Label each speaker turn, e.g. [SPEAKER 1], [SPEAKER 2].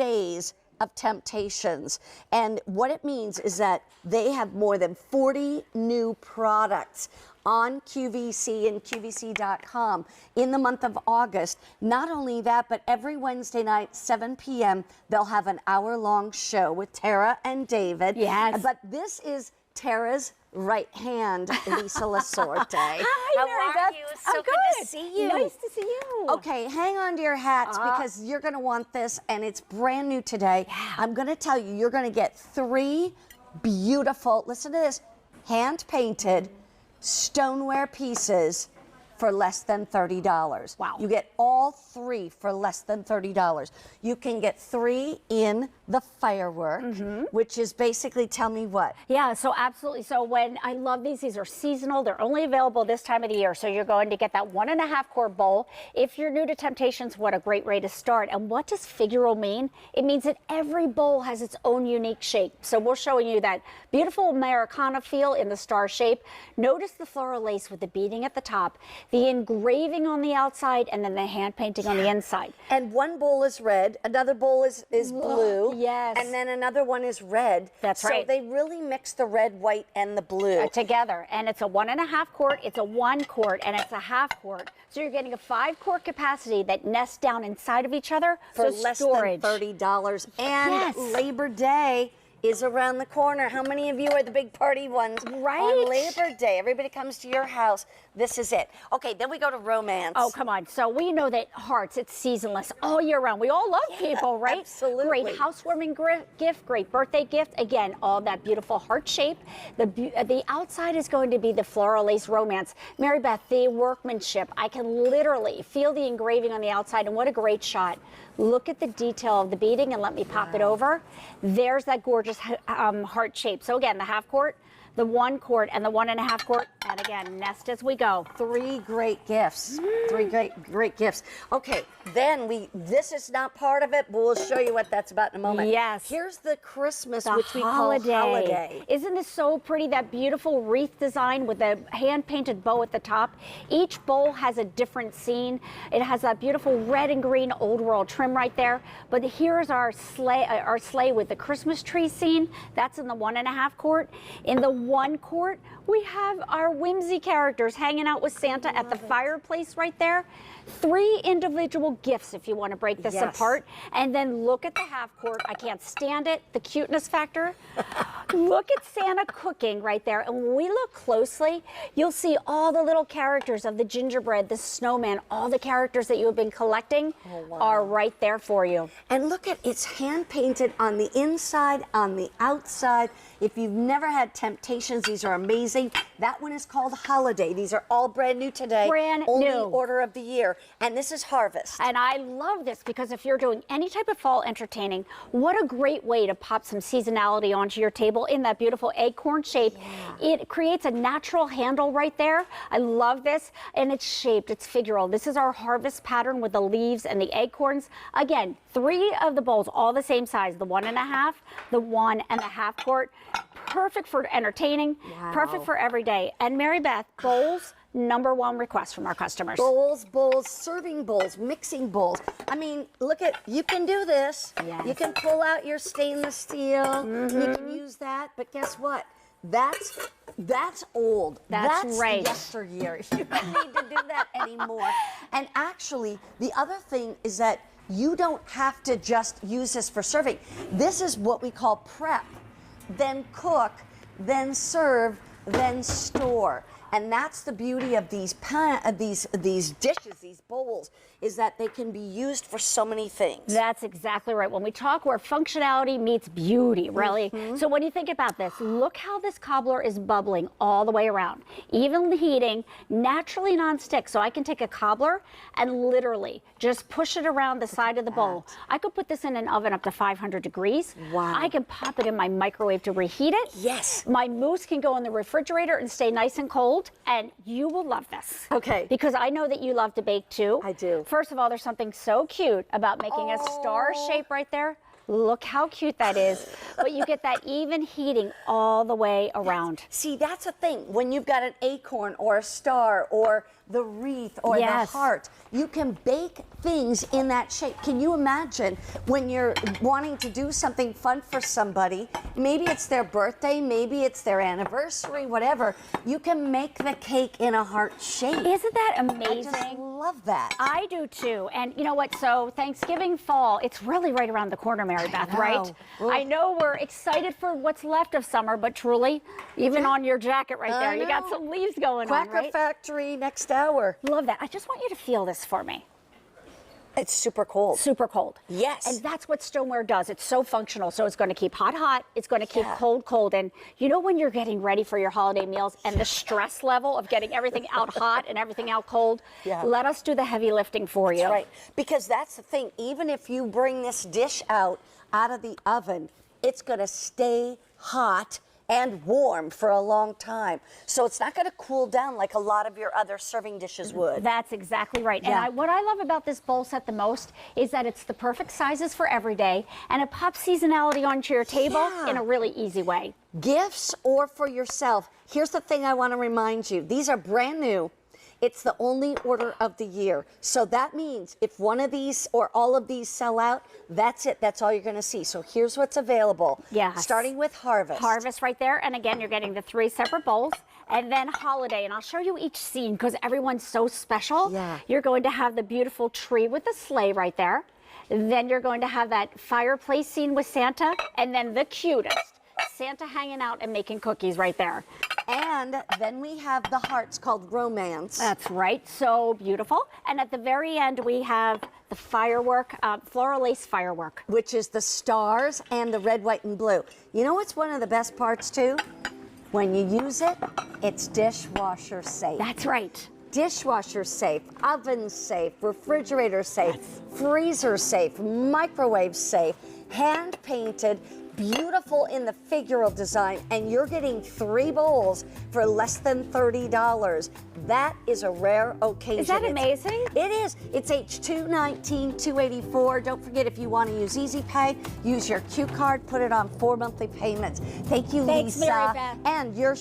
[SPEAKER 1] Days of Temptations. And what it means is that they have more than 40 new products on QVC and QVC.com in the month of August. Not only that, but every Wednesday night, 7 p.m., they'll have an hour-long show with Tara and David.
[SPEAKER 2] Yes.
[SPEAKER 1] But this is Tara's right hand, Lisa Lasorte.
[SPEAKER 2] Hi,
[SPEAKER 3] How
[SPEAKER 2] Mary
[SPEAKER 3] are
[SPEAKER 2] Beth.
[SPEAKER 3] you?
[SPEAKER 2] I'm
[SPEAKER 3] So good to see you.
[SPEAKER 2] Nice to see you.
[SPEAKER 1] Okay, hang on to your hats because you're going to want this, and it's brand new today.
[SPEAKER 2] Yeah.
[SPEAKER 1] I'm going to tell you, you're going to get 3 beautiful, listen to this, hand-painted stoneware pieces for less than $30.
[SPEAKER 2] Wow.
[SPEAKER 1] You get all 3 for less than $30. You can get 3 in the firework, which is basically, tell me what?
[SPEAKER 2] Yeah, so absolutely. So when I love these are seasonal. They're only available this time of the year. So you're going to get that 1.5 quart bowl. If you're new to Temptations, what a great way to start. And what does Figural mean? It means that every bowl has its own unique shape. So we're showing you that beautiful Americana feel in the star shape. Notice the floral lace with the beading at the top, the engraving on the outside, and then the hand painting on the inside.
[SPEAKER 1] And one bowl is red, another bowl is blue.
[SPEAKER 2] Yes.
[SPEAKER 1] And then another one is red.
[SPEAKER 2] That's right.
[SPEAKER 1] So they really mix the red, white, and the blue.
[SPEAKER 2] Together. And it's a 1.5 quart, it's a 1 quart, and it's a half quart. So you're getting a 5 quart capacity that nests down inside of each other
[SPEAKER 1] For
[SPEAKER 2] so
[SPEAKER 1] less
[SPEAKER 2] storage.
[SPEAKER 1] than $30. And
[SPEAKER 2] Yes.
[SPEAKER 1] Labor Day is around the corner. How many of you are the big party ones?
[SPEAKER 2] Right.
[SPEAKER 1] On Labor Day, everybody comes to your house. This is it. Okay, then we go to romance.
[SPEAKER 2] Oh, come on. So we know that hearts, it's seasonless all year round. We all love people, right?
[SPEAKER 1] absolutely.
[SPEAKER 2] Great housewarming gift, great birthday gift. Again, all that beautiful heart shape. The outside is going to be the floral lace romance. Mary Beth, the workmanship. I can literally feel the engraving on the outside, and what a great shot. Look at the detail of the beading, and let me pop it over. There's that gorgeous heart shape. So again, the half quart, the 1 quart, and the 1.5 quart, and again, nest as we go.
[SPEAKER 1] 3 great gifts. 3 great gifts. Okay, then this is not part of it, but we'll show you what that's about in a moment.
[SPEAKER 2] Yes.
[SPEAKER 1] Here's the Christmas,
[SPEAKER 2] The
[SPEAKER 1] which we call holiday.
[SPEAKER 2] Isn't this so pretty? That beautiful wreath design with the hand-painted bow at the top. Each bowl has a different scene. It has that beautiful red and green old world trim right there. But here's our sleigh with the Christmas tree scene. That's in the 1.5 quart. In the 1 quart, we have our whimsy characters hanging out with Santa at the fireplace right there. 3 individual gifts if you want to break this apart. And then look at the half quart. I can't stand it. The cuteness factor. Look at Santa cooking right there. And when we look closely, you'll see all the little characters of the gingerbread, the snowman, all the characters that you have been collecting are right there for you.
[SPEAKER 1] And look at, it's hand painted on the inside, on the outside. If you've never had Temptations, these are amazing. That one is called Holiday. These are all brand new today.
[SPEAKER 2] Brand
[SPEAKER 1] Only
[SPEAKER 2] new.
[SPEAKER 1] order of the year. And this is Harvest.
[SPEAKER 2] And I love this because if you're doing any type of fall entertaining, what a great way to pop some seasonality onto your table in that beautiful acorn shape. It creates a natural handle right there. I love this. And it's shaped, it's figural. This is our harvest pattern with the leaves and the acorns. Again, 3 of the bowls, all the same size, the 1.5, the 1.5 quart. Perfect for entertaining, perfect for every day. And Mary Beth, bowls, #1 request from our customers.
[SPEAKER 1] Bowls, serving bowls, mixing bowls. I mean, look at, you can do this.
[SPEAKER 2] Yes.
[SPEAKER 1] You can pull out your stainless steel. You can use that, but guess what? That's old.
[SPEAKER 2] That's right.
[SPEAKER 1] Yesteryear. You don't need to do that anymore. And actually, the other thing is that you don't have to just use this for serving. This is what we call prep, then cook, then serve, then store. And that's the beauty of these dishes, these bowls, is that they can be used for so many things.
[SPEAKER 2] That's exactly right. When we talk where functionality meets beauty, really. So when you think about this, look how this cobbler is bubbling all the way around. Even heating, naturally non-stick. So I can take a cobbler and literally just push it around the side of the bowl. I could put this in an oven up to 500 degrees.
[SPEAKER 1] Wow.
[SPEAKER 2] I can pop it in my microwave to reheat it.
[SPEAKER 1] Yes.
[SPEAKER 2] My mousse can go in the refrigerator and stay nice and cold. And you will love this.
[SPEAKER 1] Okay.
[SPEAKER 2] Because I know that you love to bake too.
[SPEAKER 1] I do.
[SPEAKER 2] First of all, there's something so cute about making a star shape right there. Look how cute that is. But you get that even heating all the way around.
[SPEAKER 1] See, that's a thing. When you've got an acorn or a star or the wreath or the
[SPEAKER 2] Yes.
[SPEAKER 1] heart, you can bake things in that shape. Can you imagine when you're wanting to do something fun for somebody? Maybe it's their birthday, maybe it's their anniversary, whatever. You can make the cake in a heart shape.
[SPEAKER 2] Isn't that
[SPEAKER 1] I
[SPEAKER 2] amazing?
[SPEAKER 1] just love that.
[SPEAKER 2] I do too. And you know what? So Thanksgiving fall, it's really right around the corner, Mary Beth, right?
[SPEAKER 1] Ooh.
[SPEAKER 2] I know we're excited for what's left of summer, but truly, even on your jacket right there, you got
[SPEAKER 1] know.
[SPEAKER 2] some leaves going on,
[SPEAKER 1] Quacker
[SPEAKER 2] right?
[SPEAKER 1] Factory next hour.
[SPEAKER 2] Love that. I just want you to feel this for me.
[SPEAKER 1] It's super cold.
[SPEAKER 2] Super cold.
[SPEAKER 1] Yes.
[SPEAKER 2] And that's what stoneware does. It's so functional. So it's going to keep hot, hot. It's going to keep
[SPEAKER 1] Yeah.
[SPEAKER 2] cold, cold. And you know when you're getting ready for your holiday meals and the stress level of getting everything out hot and everything out cold?
[SPEAKER 1] Yeah.
[SPEAKER 2] Let us do the heavy lifting for you.
[SPEAKER 1] Right, because that's the thing. Even if you bring this dish out of the oven, it's going to stay hot and warm for a long time. So it's not going to cool down like a lot of your other serving dishes would.
[SPEAKER 2] That's exactly right.
[SPEAKER 1] Yeah.
[SPEAKER 2] And what I love about this bowl set the most is that it's the perfect sizes for every day and it pops seasonality onto your table
[SPEAKER 1] Yeah.
[SPEAKER 2] in a really easy way.
[SPEAKER 1] Gifts or for yourself. Here's the thing I want to remind you. These are brand new. It's the only order of the year. So that means if one of these or all of these sell out, that's it. That's all you're going to see. So here's what's available.
[SPEAKER 2] Yes.
[SPEAKER 1] Starting with Harvest.
[SPEAKER 2] Harvest right there. And again, you're getting the 3 separate bowls. And then Holiday. And I'll show you each scene because everyone's so special.
[SPEAKER 1] Yeah.
[SPEAKER 2] You're going to have the beautiful tree with the sleigh right there. Then you're going to have that fireplace scene with Santa. And then the cutest, Santa hanging out and making cookies right there.
[SPEAKER 1] And then we have the hearts called Romance.
[SPEAKER 2] That's right, so beautiful. And at the very end, we have the firework, floral lace firework.
[SPEAKER 1] Which is the stars and the red, white, and blue. You know what's one of the best parts too? When you use it, it's dishwasher safe.
[SPEAKER 2] That's right.
[SPEAKER 1] Dishwasher safe, oven safe, refrigerator safe, freezer safe, microwave safe, hand painted, beautiful in the figural design, and you're getting 3 bowls for less than $30. That is a rare occasion.
[SPEAKER 2] Is that amazing?
[SPEAKER 1] It is. It's H219-284. Don't forget, if you want to use Easy Pay, use your Q card, put it on 4 monthly payments. Thank you,
[SPEAKER 2] Thanks,
[SPEAKER 1] Lisa.
[SPEAKER 2] Mary Beth.
[SPEAKER 1] And your